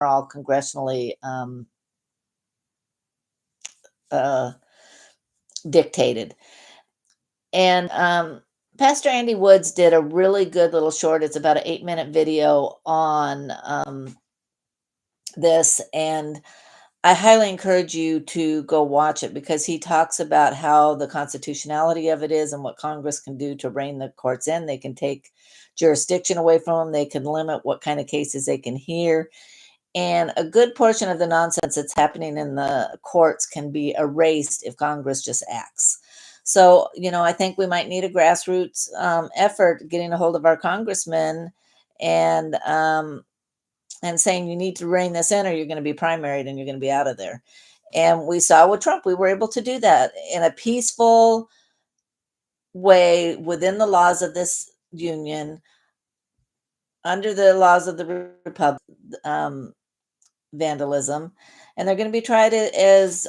all congressionally uh, dictated. And Pastor Andy Woods did a really good little short. It's about an 8-minute video on this. And I highly encourage you to go watch it because he talks about how the constitutionality of it is and what Congress can do to rein the courts in. They can take jurisdiction away from them, they can limit what kind of cases they can hear. And a good portion of the nonsense that's happening in the courts can be erased if Congress just acts. So, I think we might need a grassroots effort getting a hold of our congressmen and saying you need to rein this in or you're going to be primaried and you're going to be out of there. And we saw with Trump, we were able to do that in a peaceful way within the laws of this union, under the laws of the Republic, vandalism, and they're going to be tried as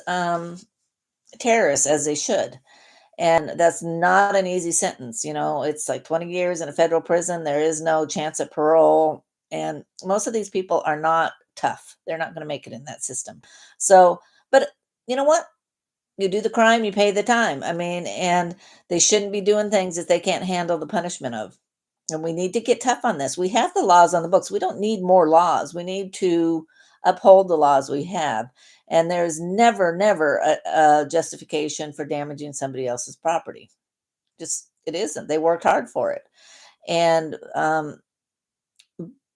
terrorists, as they should. And that's not an easy sentence. It's like 20 years in a federal prison. There is no chance of parole. And most of these people are not tough. They're not going to make it in that system. So, but you know what? You do the crime, you pay the time. I mean, and they shouldn't be doing things that they can't handle the punishment of. And we need to get tough on this. We have the laws on the books. We don't need more laws. We need to uphold the laws we have. And there's never, never a justification for damaging somebody else's property. Just, it isn't. They worked hard for it. And,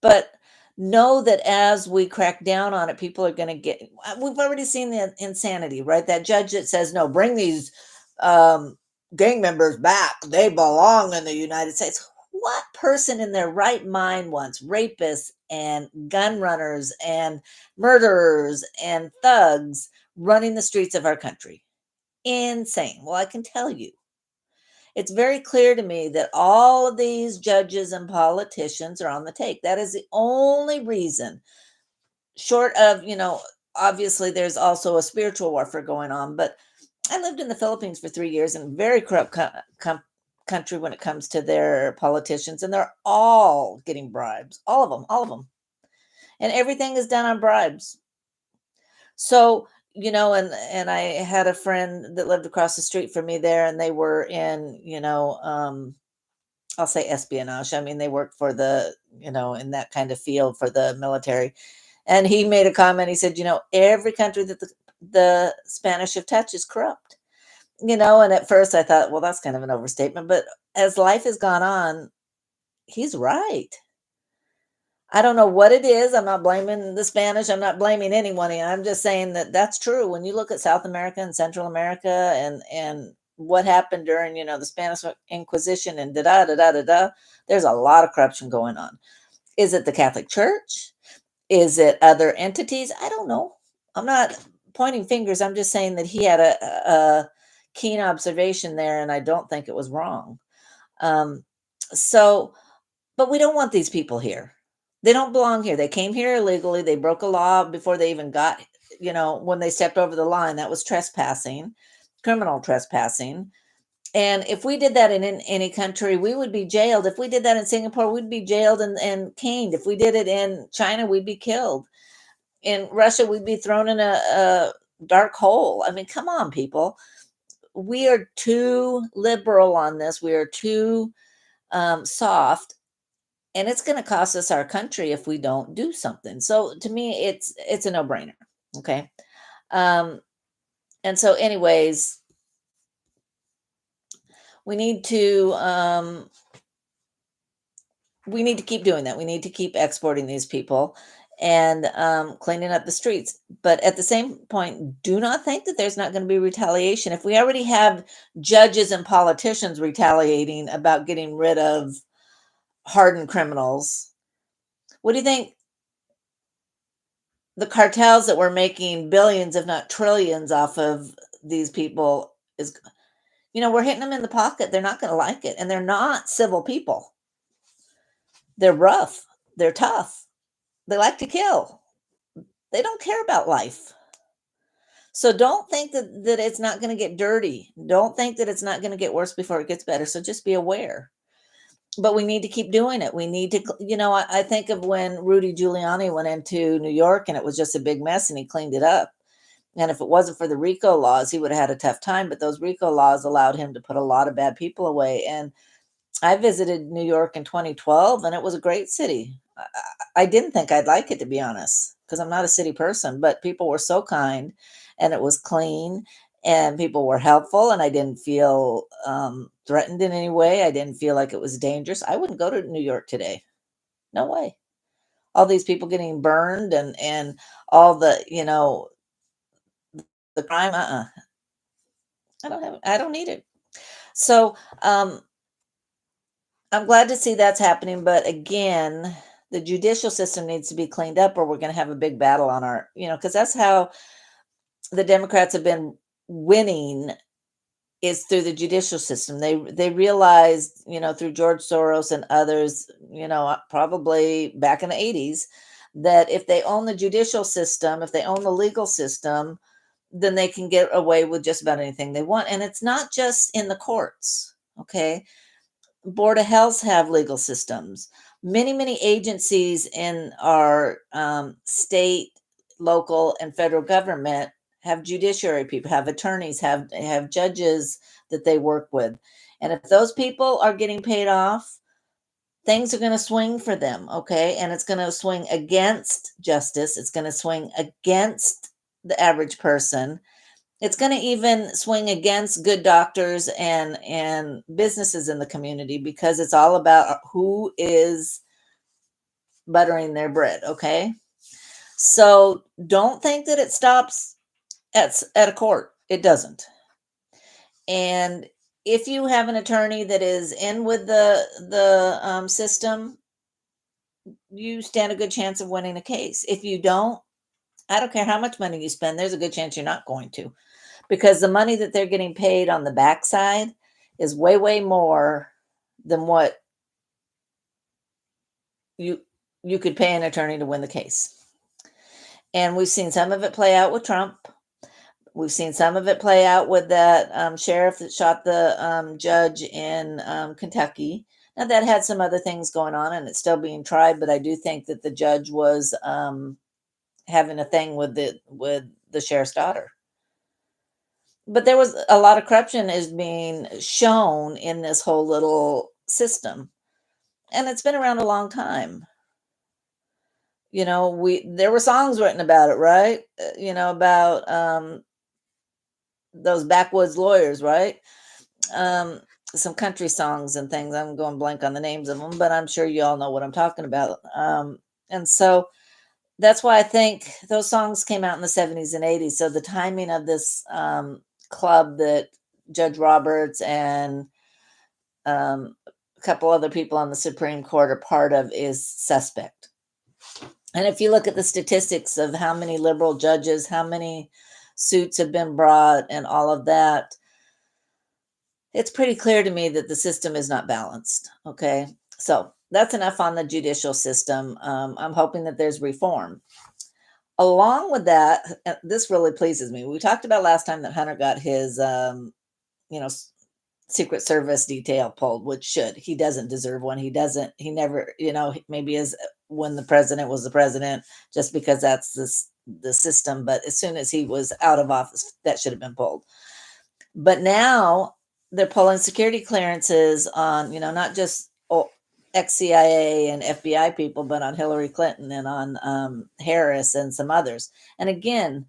but know that as we crack down on it, people are going to get, we've already seen the insanity, right? That judge that says, no, bring these gang members back. They belong in the United States. What person in their right mind wants rapists and gun runners and murderers and thugs running the streets of our country? Insane. Well, I can tell you, it's very clear to me that all of these judges and politicians are on the take. That is the only reason, short of, obviously there's also a spiritual warfare going on, but I lived in the Philippines for 3 years in very corrupt country when it comes to their politicians, and they're all getting bribes. All of them, all of them. And everything is done on bribes. So, and I had a friend that lived across the street from me there, and they were in, I'll say espionage. I mean, they worked for the, in that kind of field for the military. And he made a comment. He said, every country that the Spanish have touched is corrupt. And at first I thought, well, that's kind of an overstatement. But as life has gone on, he's right. I don't know what it is. I'm not blaming the Spanish. I'm not blaming anyone. I'm just saying that that's true. When you look at South America and Central America and what happened during, the Spanish Inquisition and da-da-da-da-da-da, there's a lot of corruption going on. Is it the Catholic Church? Is it other entities? I don't know. I'm not pointing fingers. I'm just saying that he had a keen observation there, and I don't think it was wrong. So, but we don't want these people here. They don't belong here. They came here illegally. They broke a law before they even got, when they stepped over the line. That was trespassing, criminal trespassing. And if we did that in any country, we would be jailed. If we did that in Singapore, we'd be jailed and caned. If we did it in China, we'd be killed. In Russia, we'd be thrown in a dark hole. I mean, come on, people. We are too liberal on this. We are too soft. And it's going to cost us our country if we don't do something. So to me, it's a no-brainer. Okay. And so anyways, we need to keep doing that. We need to keep exporting these people and cleaning up the streets. But at the same point, do not think that there's not going to be retaliation. If we already have judges and politicians retaliating about getting rid of hardened criminals, what do you think the cartels that were making billions, if not trillions, off of these people is, we're hitting them in the pocket. They're not going to like it. And they're not civil people. They're rough. They're tough. They like to kill. They don't care about life. So don't think that it's not going to get dirty. Don't think that it's not going to get worse before it gets better. So just be aware. but we need to keep doing it. We need to, I think of when Rudy Giuliani went into New York and it was just a big mess and he cleaned it up. And if it wasn't for the RICO laws, he would have had a tough time. But those RICO laws allowed him to put a lot of bad people away. And I visited New York in 2012 and it was a great city. I didn't think I'd like it, to be honest, because I'm not a city person, but people were so kind and it was clean and people were helpful and I didn't feel threatened in any way. I didn't feel like it was dangerous. I wouldn't go to New York today. No way. All these people getting burned and all the crime. I don't need it. So I'm glad to see that's happening, but again, the judicial system needs to be cleaned up, or we're going to have a big battle on our, because that's how the Democrats have been winning is through the judicial system. They realized, through George Soros and others, probably back in the 80s, that if they own the judicial system, if they own the legal system, then they can get away with just about anything they want. And it's not just in the courts. Okay. Board of Health have legal systems. Many agencies in our state, local, and federal government have judiciary people, have attorneys, have judges that they work with. And if those people are getting paid off, things are going to swing for them, okay? And it's going to swing against justice. It's going to swing against the average person. It's going to even swing against good doctors and businesses in the community because it's all about who is buttering their bread, okay? So don't think that it stops at a court. It doesn't. And if you have an attorney that is in with the system, you stand a good chance of winning a case. If you don't, I don't care how much money you spend, there's a good chance you're not going to. Because the money that they're getting paid on the backside is way more than what you you could pay an attorney to win the case. And we've seen some of it play out with Trump. We've seen some of it play out with that sheriff that shot the judge in Kentucky. Now that had some other things going on, and it's still being tried. But I do think that the judge was having a thing with the sheriff's daughter. But there was a lot of corruption is being shown in this whole little system, and it's been around a long time. We there were songs written about it, right? About those backwoods lawyers, right? Um, some country songs and things. I'm going blank on the names of them, but I'm sure you all know what I'm talking about. And so that's why I think those songs came out in the 70s and 80s. So the timing of this club that Judge Roberts and a couple other people on the Supreme Court are part of is suspect. And if you look at the statistics of how many liberal judges, how many suits have been brought, and all of that, it's pretty clear to me that the system is not balanced. Okay. So that's enough on the judicial system. I'm hoping that there's reform. Along with that, this really pleases me. We talked about last time that Hunter got his, you know, Secret Service detail pulled, which should. He doesn't deserve one. He never, maybe as when the president was the president, just because that's the system. But as soon as he was out of office, that should have been pulled. But now they're pulling security clearances on, not just ex-CIA and FBI people, but on Hillary Clinton and on Harris and some others. And again,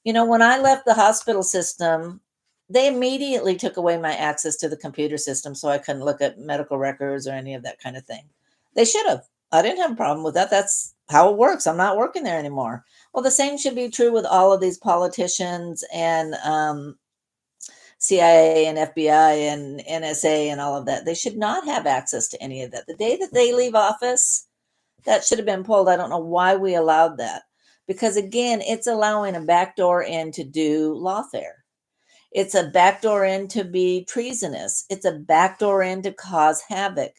when I left the hospital system, they immediately took away my access to the computer system so I couldn't look at medical records or any of that kind of thing. They should have. I didn't have a problem with that. That's how it works. I'm not working there anymore. Well, the same should be true with all of these politicians and CIA and FBI and NSA and all of that. They should not have access to any of that. The day that they leave office, that should have been pulled. I don't know why we allowed that. Because again, it's allowing a backdoor in to do lawfare. It's a backdoor in to be treasonous. It's a backdoor in to cause havoc.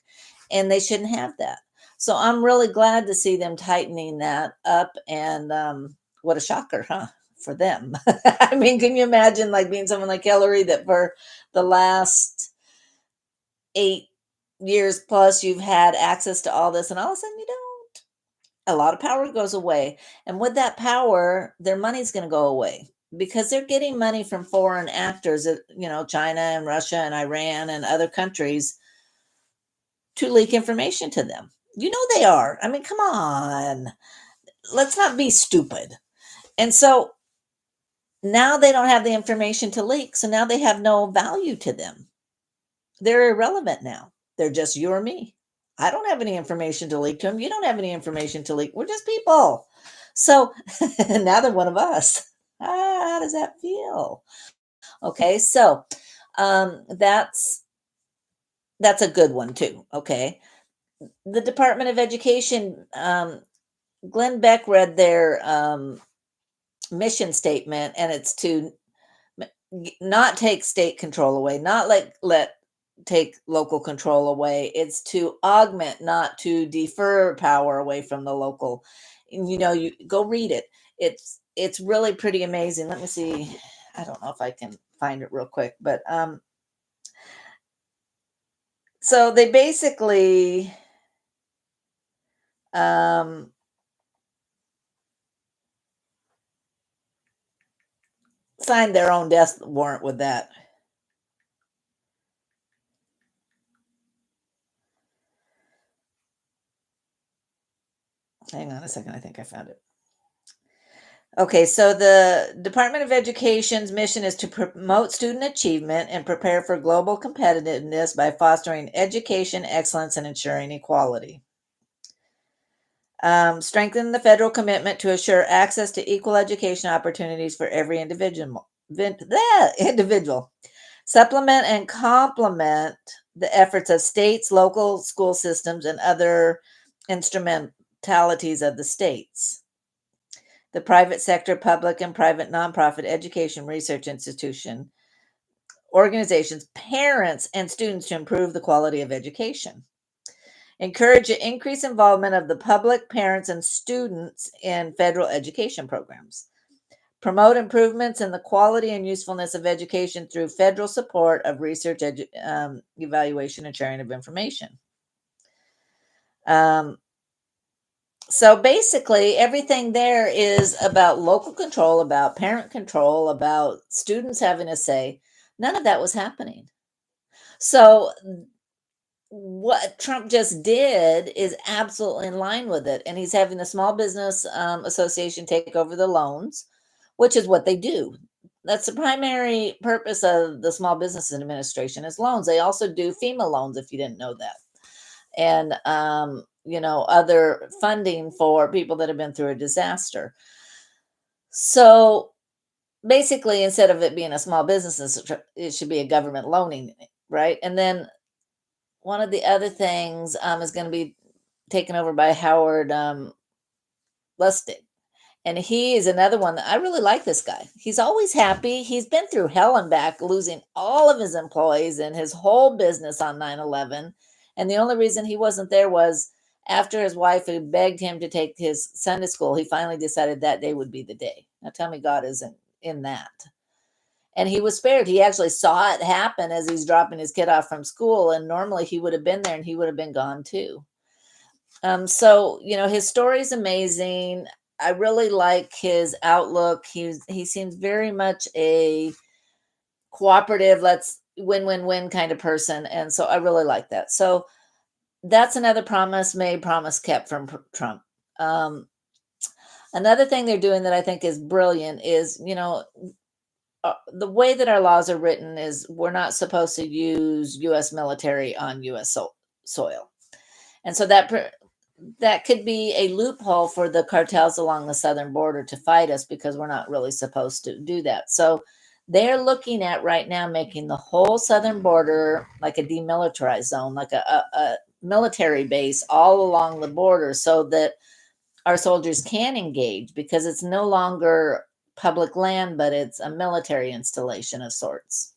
And they shouldn't have that. So I'm really glad to see them tightening that up. And what a shocker, huh? For them. I mean, can you imagine like being someone like Hillary that for the last 8 years plus you've had access to all this, and all of a sudden you don't. A lot of power goes away. And with that power, their money's going to go away because they're getting money from foreign actors, China and Russia and Iran and other countries to leak information to them. You know they are. I mean, come on. Let's not be stupid. And so now they don't have the information to leak. So now they have no value to them. They're irrelevant now. They're just you or me. I don't have any information to leak to them. You don't have any information to leak. We're just people. So now they're one of us. How does that feel? Okay, so that's a good one too. Okay, the Department of Education. Glenn Beck read their mission statement, and it's to not take state control away, not like let take local control away. It's to augment, not to defer power away from the local. And, you go read it. It's really pretty amazing. Let me see. I don't know if I can find it real quick, but so they basically um signed their own death warrant with that. Hang on a second. I think I found it. Okay, so the Department of Education's mission is to promote student achievement and prepare for global competitiveness by fostering education excellence and ensuring equality. Strengthen the federal commitment to assure access to equal education opportunities for every individual. Supplement and complement the efforts of states, local school systems, and other instrumentalities of the states. The private sector, public and private nonprofit education research institution, organizations, parents, and students to improve the quality of education. Encourage an increased involvement of the public, parents, and students in federal education programs. Promote improvements in the quality and usefulness of education through federal support of research, evaluation, and sharing of information. Um, so basically, everything there is about local control, about parent control, about students having a say. None of that was happening. So what Trump just did is absolutely in line with it. And he's having the Small Business Association take over the loans, which is what they do. That's the primary purpose of the Small Business Administration is loans. They also do FEMA loans, if you didn't know that. And, other funding for people that have been through a disaster. So basically, instead of it being a small business, it should be a government loaning, right? And then one of the other things is going to be taken over by Howard Lustig. And he is another one that I really like this guy. He's always happy. He's been through hell and back, losing all of his employees and his whole business on 9/11. And the only reason he wasn't there was after his wife had begged him to take his son to school, he finally decided that day would be the day. Now tell me God isn't in that. And he was spared. He actually saw it happen as he's dropping his kid off from school. And normally he would have been there and he would have been gone too. So his story is amazing. I really like his outlook. He seems very much a cooperative, let's win-win-win kind of person, and so I really like that. So that's another promise made, promise kept from Trump. Um, Another thing they're doing that I think is brilliant is, the way that our laws are written is we're not supposed to use U.S. military on U.S. soil, and so that could be a loophole for the cartels along the southern border to fight us because we're not really supposed to do that. So they're looking at right now making the whole southern border like a demilitarized zone, like a military base all along the border so that our soldiers can engage because it's no longer public land, but it's a military installation of sorts.